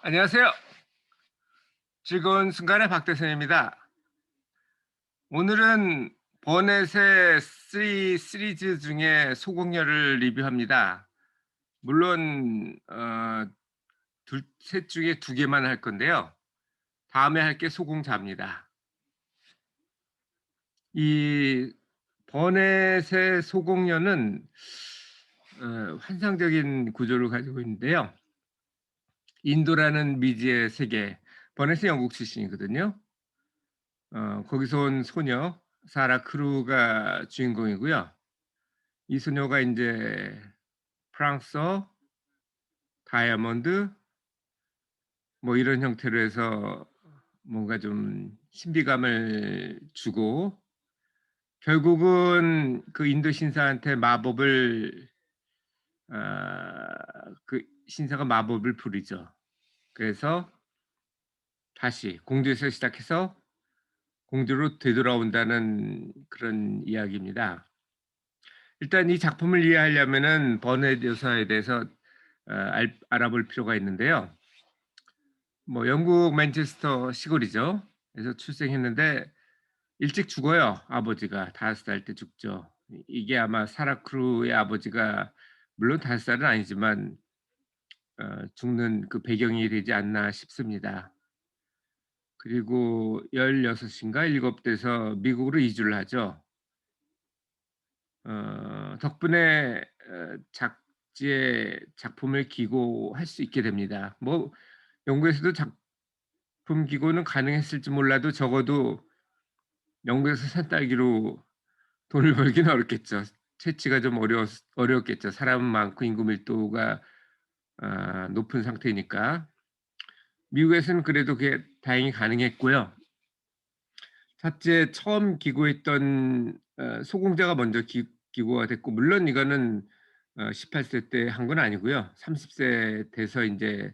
안녕하세요. 즐거운 순간의 박대선입니다. 오늘은 버넷의 3 시리즈 중에 소공녀를 리뷰합니다. 물론 셋 중에 두 개만 할 건데요. 다음에 할 게 소공자입니다. 이 버넷의 소공녀는 환상적인 구조를 가지고 있는데요. 인도라는 미지의 세계, 버넷은 영국 출신이거든요. 거기서 온 소녀 사라 크루가 주인공이고요. 이 소녀가 인제 프랑스어, 다이아몬드 뭐 이런 형태로 해서 뭔가 좀 신비감을 주고 결국은 그 인도 신사한테 마법을 그 신사가 마법을 부리죠. 그래서 다시 공주에서 시작해서 공주로 되돌아온다는 그런 이야기입니다. 일단 이 작품을 이해하려면은 버넷 여사에 대해서 알아볼 필요가 있는데요. 뭐 영국 맨체스터 시골이죠. 그래서 출생했는데 일찍 죽어요. 아버지가 5살 때 죽죠. 이게 아마 사라 크루의 아버지가 물론 5살은 아니지만 죽는 그 배경이 되지 않나 싶습니다. 그리고 16 인가 7 돼서 미국으로 이주를 하죠. 덕분에 작지에 작품을 기고할 수 있게 됩니다. 뭐 영국에서도 작품 기고는 가능했을지 몰라도 적어도 영국에서 산딸기로 돈을 벌기는 어렵겠죠. 채취가 좀 어려웠겠죠. 사람 많고 인구 밀도가 높은 상태니까. 미국에서는 그래도 그게 다행히 가능했고요. 첫째 처음 기고했던 소공자가 먼저 기고가 됐고 물론 이거는 18세 때 한 건 아니고요. 30세 돼서 인제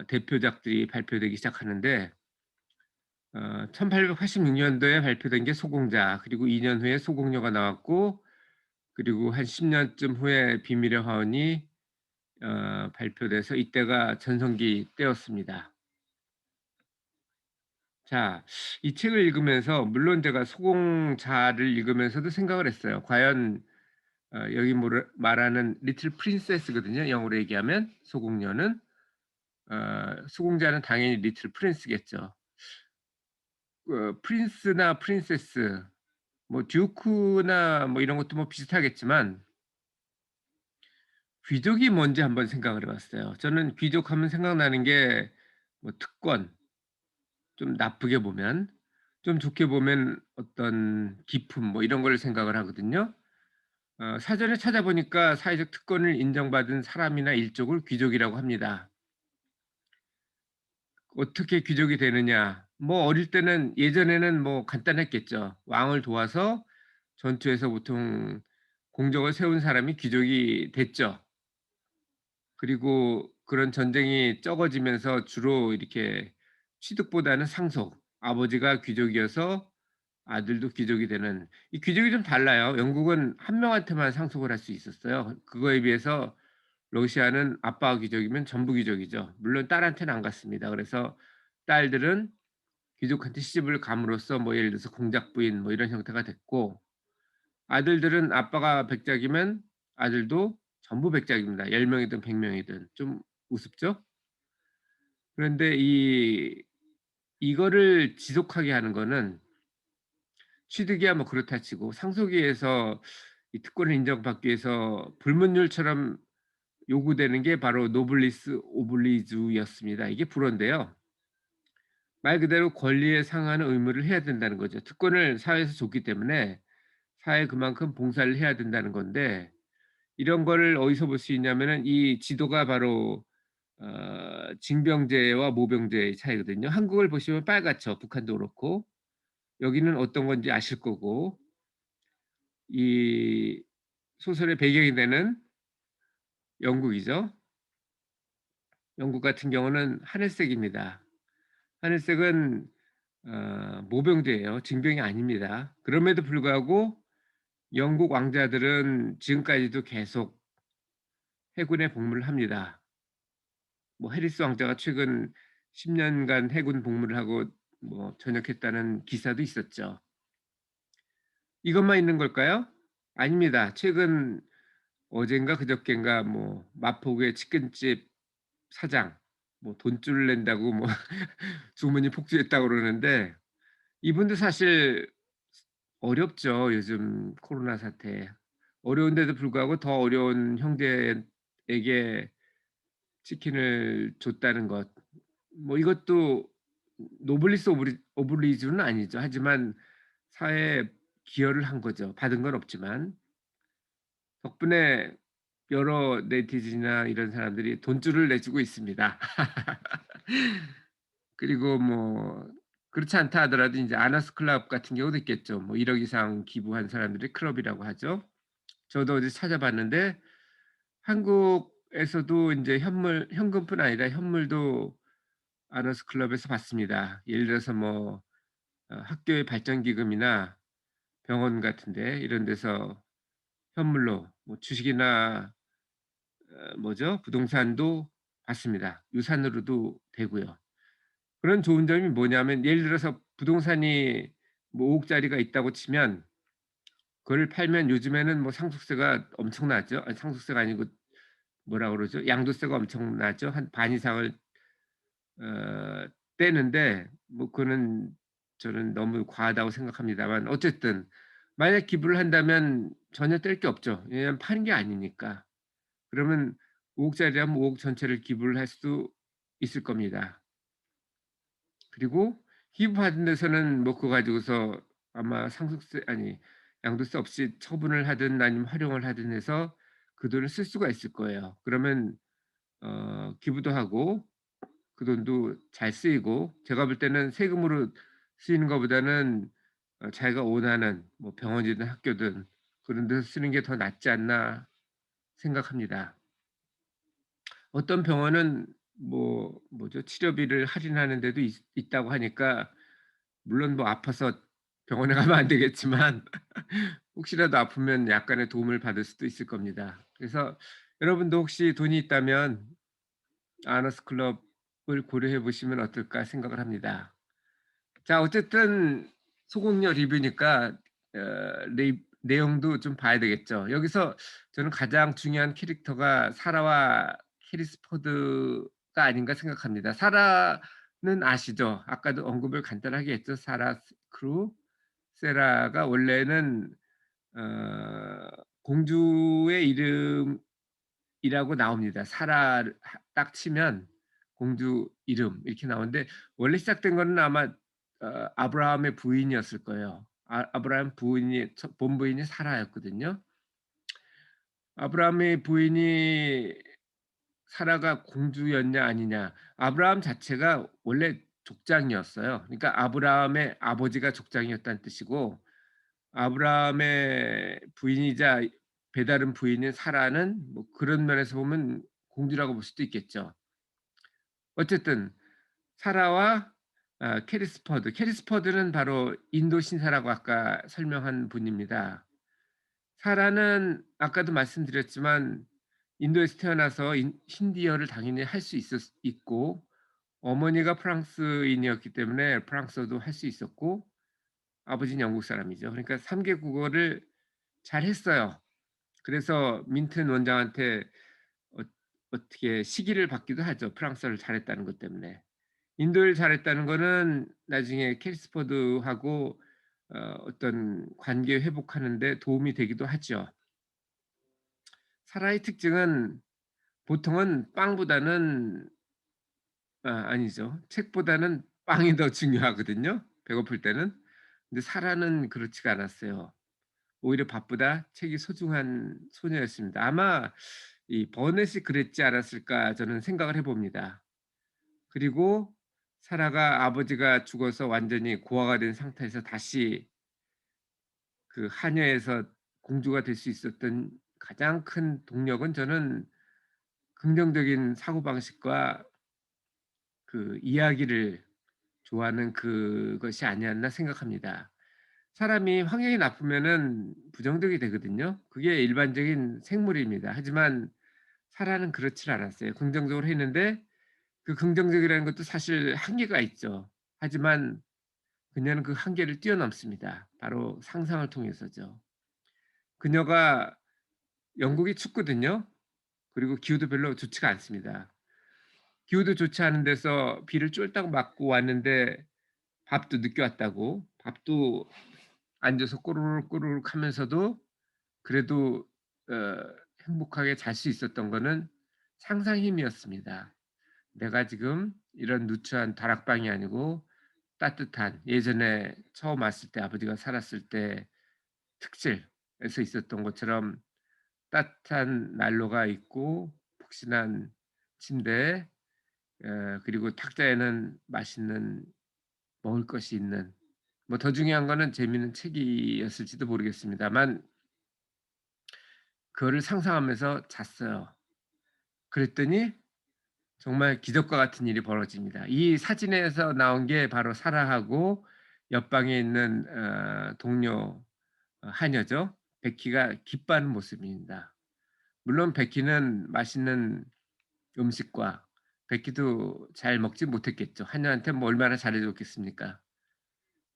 대표작들이 발표되기 시작하는데 1886 년도에 발표된 게 소공자 그리고 2년 후에 소공녀가 나왔고 그리고 한 10 년쯤 후에 비밀의 화원이 발표돼서 이때가 전성기 때였습니다. 자, 이 책을 읽으면서 물론 제가 소공자를 읽으면서도 생각을 했어요. 과연 여기 말하는 리틀 프린세스거든요, 영어로 얘기하면 소공녀는. 소공자는 당연히 리틀 프린스겠죠. 프린스나 프린세스 뭐 듀크나 뭐 이런 것도 뭐 비슷하겠지만 귀족이 뭔지 한번 생각을 해 봤어요. 저는 귀족하면 생각나는 게 뭐 특권, 좀 나쁘게 보면, 좀 좋게 보면 어떤 기품 뭐 이런 걸 생각을 하거든요. 사전에 찾아보니까 사회적 특권을 인정받은 사람이나 일족을 귀족이라고 합니다. 어떻게 귀족이 되느냐. 뭐 어릴 때는 예전에는 뭐 간단했겠죠. 왕을 도와서 전투에서 보통 공적을 세운 사람이 귀족이 됐죠. 그리고 그런 전쟁이 적어지면서 주로 이렇게 취득보다는 상속, 아버지가 귀족이어서 아들도 귀족이 되는 이 귀족이 좀 달라요. 영국은 한 명한테만 상속을 할 수 있었어요. 그거에 비해서 러시아는 아빠가 귀족이면 전부 귀족이죠. 물론 딸한테는 안 갔습니다. 그래서 딸들은 귀족한테 시집을 감으로써 뭐 예를 들어서 공작 부인 뭐 이런 형태가 됐고 아들들은 아빠가 백작이면 아들도 전부 백작입니다. 10 명이든 100 명이든. 좀 우습죠? 그런데 이거를 지속하게 하는 거는 취득이야 뭐 그렇다 치고 상속위에서 이 특권을 인정받기 위해서 불문율처럼 요구되는 게 바로 노블리스 오블리주였습니다. 이게 불어인데요. 말 그대로 권리에 상하는 의무를 해야 된다는 거죠. 특권을 사회에서 줬기 때문에 사회에 그만큼 봉사를 해야 된다는 건데 이런 거를 어디서 볼 수 있냐면은 이 지도가 바로 징병제와 모병제의 차이거든요. 한국을 보시면 빨갛죠. 북한도 그렇고. 여기는 어떤 건지 아실 거고 이 소설의 배경이 되는 영국이죠. 영국 같은 경우는 하늘색입니다. 하늘색은 모병제예요. 징병이 아닙니다. 그럼에도 불구하고 영국 왕자들은 지금까지도 계속 해군에 복무를 합니다. 뭐 해리스 왕자가 최근 10 년간 해군 복무를 하고 뭐 전역했다는 기사도 있었죠. 이것만 있는 걸까요? 아닙니다. 최근 어젠가 그저껜가 뭐 마포구의 치킨집 사장 뭐 돈줄을 낸다고 뭐 주문이 폭주했다고 그러는데 이분도 사실 어렵죠, 요즘 코로나 사태. 어려운데도 불구하고 더 어려운 형제에게 치킨을 줬다는 것. 뭐 이것도 노블리스 오블리주는 아니죠. 하지만 사회에 기여를 한 거죠. 받은 건 없지만. 덕분에 여러 네티즌이나 이런 사람들이 돈줄을 내주고 있습니다. 그리고 뭐 그렇지 않다 하더라도 인제 아너스 클럽 같은 경우도 있겠죠. 뭐 1억 이상 기부한 사람들이 클럽이라고 하죠. 저도 어제 찾아봤는데 한국에서도 인제 현금뿐 아니라 현물도 아너스 클럽에서 받습니다. 예를 들어서 뭐 학교의 발전 기금이나 병원 같은 데 이런 데서 현물로 뭐 주식이나 뭐죠? 부동산도 받습니다. 유산으로도 되고요. 그런 좋은 점이 뭐냐면 예를 들어서 부동산이 뭐 5 억짜리가 있다고 치면 그걸 팔면 요즘에는 뭐 상속세가 엄청나죠. 아니 상속세가 아니고 뭐라 그러죠? 양도세가 엄청나죠. 한 반 이상을 어 떼는데 뭐 그거는 저는 너무 과하다고 생각합니다만 어쨌든 만약 기부를 한다면 전혀 뗄 게 없죠. 왜냐하면 파는 게 아니니까. 그러면 5 억짜리라면 5억 전체를 기부를 할 수 있을 겁니다. 그리고 기부받은 데서는 뭐 그거 가지고서 아마 상속세 아니 양도세 없이 처분을 하든 아니면 활용을 하든 해서 그 돈을 쓸 수가 있을 거예요. 그러면 기부도 하고 그 돈도 잘 쓰이고 제가 볼 때는 세금으로 쓰이는 것보다는 자기가 원하는 뭐 병원이든 학교든 그런 데서 쓰는 게 더 낫지 않나 생각합니다. 어떤 병원은 뭐 뭐죠? 치료비를 할인하는 데도 있다고 하니까 물론 뭐 아파서 병원에 가면 안 되겠지만 혹시라도 아프면 약간의 도움을 받을 수도 있을 겁니다. 그래서 여러분도 혹시 돈이 있다면 아너스 클럽을 고려해 보시면 어떨까 생각을 합니다. 자 어쨌든 소공녀 리뷰니까 리 내용도 좀 봐야 되겠죠. 여기서 저는 가장 중요한 캐릭터가 사라와 캐리스 포드가 아닌가 생각합니다. 사라는 아시죠? 아까도 언급을 간단하게 했죠. 사라 크루. 세라가 원래는 공주의 이름이라고 나옵니다. 사라를 딱 치면 공주 이름 이렇게 나오는데 원래 시작된 거는 아마 아브라함의 부인이었을 거예요. 아브라함 부인이 본부인이 사라였거든요. 아브라함의 부인이 사라가 공주였냐 아니냐. 아브라함 자체가 원래 족장이었어요. 그러니까 아브라함의 아버지가 족장이었다는 뜻이고 아브라함의 부인이자 배다른 부인인 사라는 뭐 그런 면에서 보면 공주라고 볼 수도 있겠죠. 어쨌든 사라와 캐리스퍼드. 캐리스퍼드는 바로 인도 신사라고 아까 설명한 분입니다. 사라는 아까도 말씀드렸지만 인도에서 태어나서 힌디어를 당연히 할 수 있고 어머니가 프랑스인이었기 때문에 프랑스어도 할 수 있었고 아버지는 영국 사람이죠. 그러니까 3 개 국어를 잘했어요. 그래서 민튼 원장한테 어 어떻게 시기를 받기도 하죠. 프랑스어를 잘했다는 것 때문에. 인도를 잘했다는 거는 나중에 캐리스포드하고 어떤 관계 회복하는 데 도움이 되기도 하죠. 사라의 특징은 보통은 빵보다는 아니죠. 책보다는 빵이 더 중요하거든요, 배고플 때는. 근데 사라는 그렇지가 않았어요. 오히려 밥보다 책이 소중한 소녀였습니다. 아마 이 버넷이 그랬지 않았을까 저는 생각을 해 봅니다. 그리고 사라가 아버지가 죽어서 완전히 고아가 된 상태에서 다시 그 하녀에서 공주가 될 수 있었던 가장 큰 동력은 저는 긍정적인 사고방식과 그 이야기를 좋아하는 그것이 아니었나 생각합니다. 사람이 환경이 나쁘면은 부정적이 되거든요. 그게 일반적인 생물입니다. 하지만 사라는 그렇질 않았어요. 긍정적으로 했는데 그 긍정적이라는 것도 사실 한계가 있죠. 하지만 그녀는 그 한계를 뛰어넘습니다. 바로 상상을 통해서죠. 그녀가 영국이 춥거든요. 그리고 기후도 별로 좋지가 않습니다. 기후도 좋지 않은 데서 비를 쫄딱 맞고 왔는데 밥도 늦게 왔다고, 밥도 앉아서 꼬르륵 꼬르륵 하면서도 그래도 행복하게 잘 수 있었던 거는 상상의 힘이었습니다. 내가 지금 이런 누추한 다락방이 아니고 따뜻한, 예전에 처음 왔을 때 아버지가 살았을 때 특실에서 있었던 것처럼 따뜻한 난로가 있고 푹신한 침대, 그리고 탁자에는 맛있는 먹을 것이 있는, 뭐 더 중요한 거는 재미있는 책이었을지도 모르겠습니다만 그거를 상상하면서 잤어요. 그랬더니 정말 기적과 같은 일이 벌어집니다. 이 사진에서 나온 게 바로 사라하고 옆방에 있는 동료 하녀죠. 베키가 기뻐하는 모습입니다. 물론 베키는 맛있는 음식과, 베키도 잘 먹지 못했겠죠. 하녀한테 뭐 얼마나 잘해 줬겠습니까.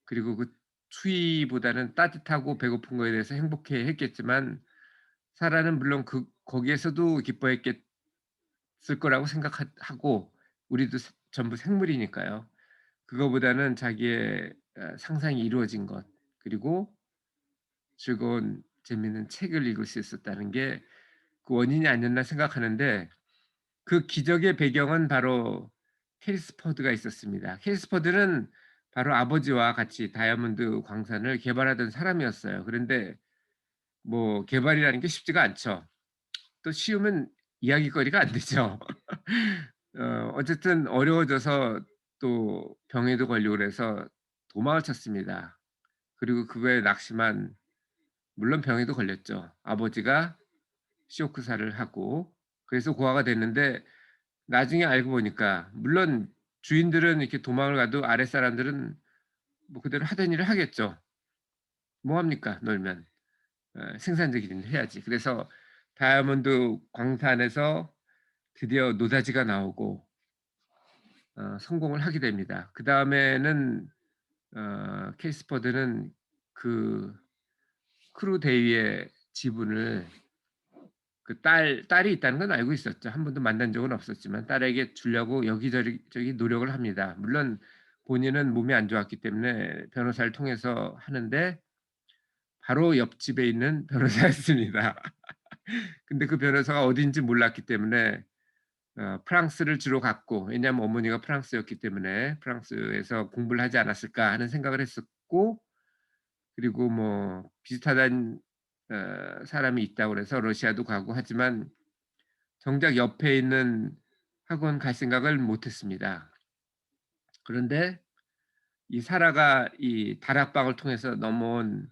그리고 그 추위보다는 따뜻하고 배고픈 거에 대해서 행복해 했겠지만 사라는 물론 거기에서도 기뻐했겠을 거라고 하고, 우리도 전부 생물이니까요. 그거보다는 자기의 상상이 이루어진 것, 그리고 즐거운 재미있는 책을 읽을 수 있었다는 게 그 원인이 아니었나 생각하는데, 그 기적의 배경은 바로 캐리스 포드가 있었습니다. 캐리스 포드는 바로 아버지와 같이 다이아몬드 광산을 개발하던 사람이었어요. 그런데 뭐 개발이라는 게 쉽지가 않죠. 또 쉬우면 이야깃거리가 안 되죠. 어쨌든 어려워져서 또 병에도 걸리고 그래서 도망을 쳤습니다. 그리고 그거에 낙심한, 물론 병에도 걸렸죠. 아버지가 쇼크사를 하고 그래서 고아가 됐는데, 나중에 알고 보니까 물론 주인들은 이렇게 도망을 가도 아랫사람들은 뭐 그대로 하던 일을 하겠죠. 뭐 합니까 놀면. 생산적인 일을 해야지. 그래서 다이아몬드 광산에서 드디어 노다지가 나오고 성공을 하게 됩니다. 그다음에는 케이스퍼드는 그 크루 대위의 지분을, 그 딸이 있다는 건 알고 있었죠. 한 번도 만난 적은 없었지만 딸에게 주려고 여기저기 노력을 합니다. 물론 본인은 몸이 안 좋았기 때문에 변호사를 통해서 하는데 바로 옆집에 있는 변호사였습니다. 근데 그 변호사가 어딘지 몰랐기 때문에 프랑스를 주로 갔고, 왜냐하면 어머니가 프랑스였기 때문에 '프랑스에서 공부를 하지 않았을까.' 하는 생각을 했었고, 그리고 뭐 비슷하다는 사람이 있다고 그래서 러시아도 가고 하지만 정작 옆에 있는 학원 갈 생각을 못 했습니다. 그런데 이 사라가 이 다락방을 통해서 넘어온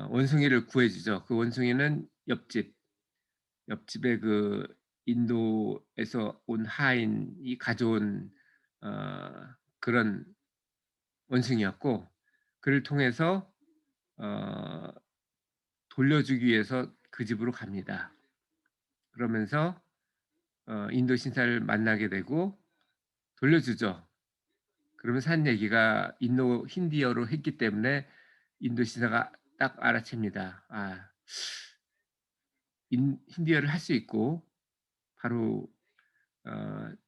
원숭이를 구해 주죠. 그 원숭이는 옆집에 그 인도에서 온 하인이 가져온 어 그런 원숭이였고, 그를 통해서 어 돌려주기 위해서 그 집으로 갑니다. 그러면서 인도 신사를 만나게 되고 돌려주죠. 그러면서 한 얘기가 인도 힌디어로 했기 때문에 인도 신사가 딱 알아챕니다. 아, 힌디어를 할 수 있고 바로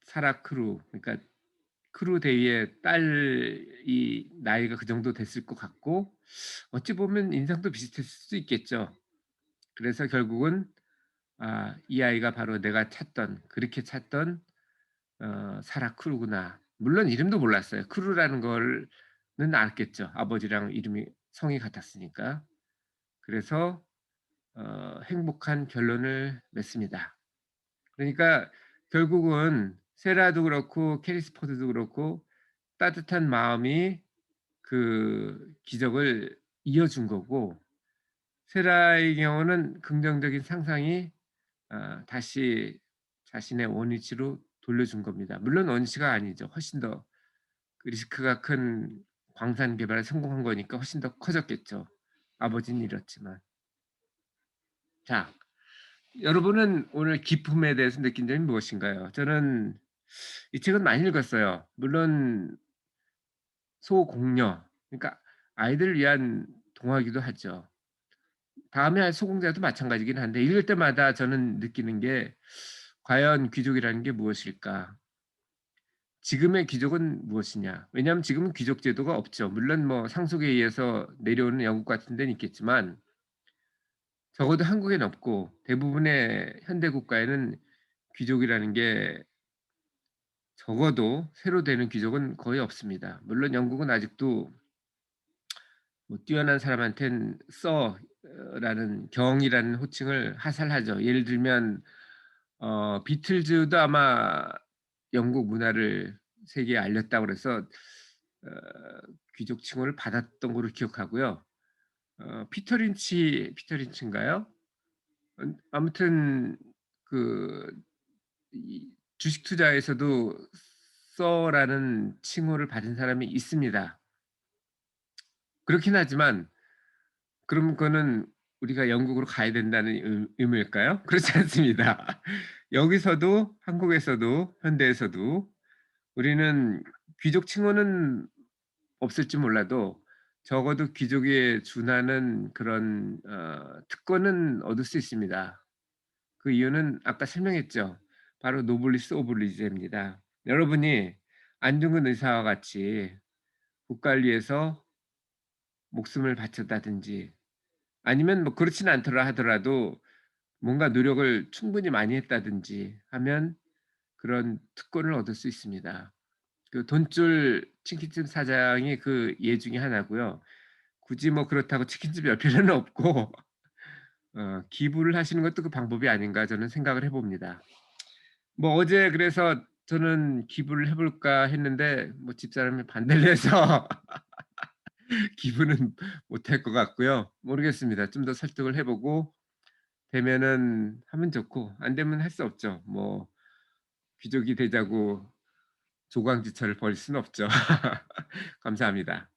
사라 크루, 그러니까 크루 대위의 딸이 나이가 그 정도 됐을 것 같고 어찌 보면 인상도 비슷했을 수도 있겠죠. 그래서 결국은 '아, 이 아이가 바로 내가 찾던, 그렇게 찾던 사라 크루구나.' 물론 이름도 몰랐어요. 크루라는 걸는 알겠죠. 아버지랑 이름이 성이 같았으니까. 그래서 행복한 결론을 맺습니다. 그러니까 결국은 세라도 그렇고 캐리스 포드도 그렇고 따뜻한 마음이 그 기적을 이어준 거고, 세라의 경우는 긍정적인 상상이 다시 자신의 원위치로 돌려준 겁니다. 물론 원위치가 아니죠. 훨씬 더 그 리스크가 큰 광산 개발에 성공한 거니까 훨씬 더 커졌겠죠. 아버지는 잃었지만. 자, 여러분은 오늘 기쁨에 대해서 느낀 점이 무엇인가요? 저는 이 책은 많이 읽었어요. 물론 소공녀, 그러니까 아이들을 위한 동화이기도 하죠. 다음에 소공자도 마찬가지긴 한데 읽을 때마다 저는 느끼는 게 '과연 귀족이라는 게 무엇일까? 지금의 귀족은 무엇이냐?' 왜냐하면 지금은 귀족 제도가 없죠. 물론 뭐 상속에 의해서 내려오는 영국 같은 데는 있겠지만 적어도 한국에는 없고 대부분의 현대 국가에는 귀족이라는 게 적어도 새로 되는 귀족은 거의 없습니다. 물론 영국은 아직도 뭐 뛰어난 사람한텐 라는 경이라는 호칭을 하살하죠. 예를 들면 비틀즈도 아마 영국 문화를 세계에 알렸다고 그래서 어 귀족 칭호를 받았던 걸로 기억하고요. 피터 린치인가요? 아무튼 그 이 주식 투자에서도 서라는 칭호를 받은 사람이 있습니다. 그렇긴 하지만 그럼 그거는 우리가 영국으로 가야 된다는 의미일까요? 그렇지 않습니다. 여기서도 한국에서도 현대에서도 우리는 귀족 칭호는 없을지 몰라도 적어도 귀족에 준하는 그런 특권은 얻을 수 있습니다. 그 이유는 아까 설명했죠. 바로 노블리스 오블리주입니다. 여러분이 안중근 의사와 같이 국가를 위해서 목숨을 바쳤다든지 아니면 뭐 그렇지는 않더라 하더라도 뭔가 노력을 충분히 많이 했다든지 하면 그런 특권을 얻을 수 있습니다. 그 돈줄 치킨집 사장이 그 예 중에 하나고요. 굳이 뭐 그렇다고 치킨집 열 필요는 없고 기부를 하시는 것도 그 방법이 아닌가 저는 생각을 해 봅니다. 뭐 어제 그래서 저는 '기부를 해 볼까.' 했는데 뭐 집사람이 반대를 해서 기부는 못할 것 같고요. 모르겠습니다. 좀 더 설득을 해 보고 되면은 하면 좋고 안 되면 할 수 없죠. 뭐 귀족이 되자고 조강지처를 벌일 수는 없죠. 감사합니다.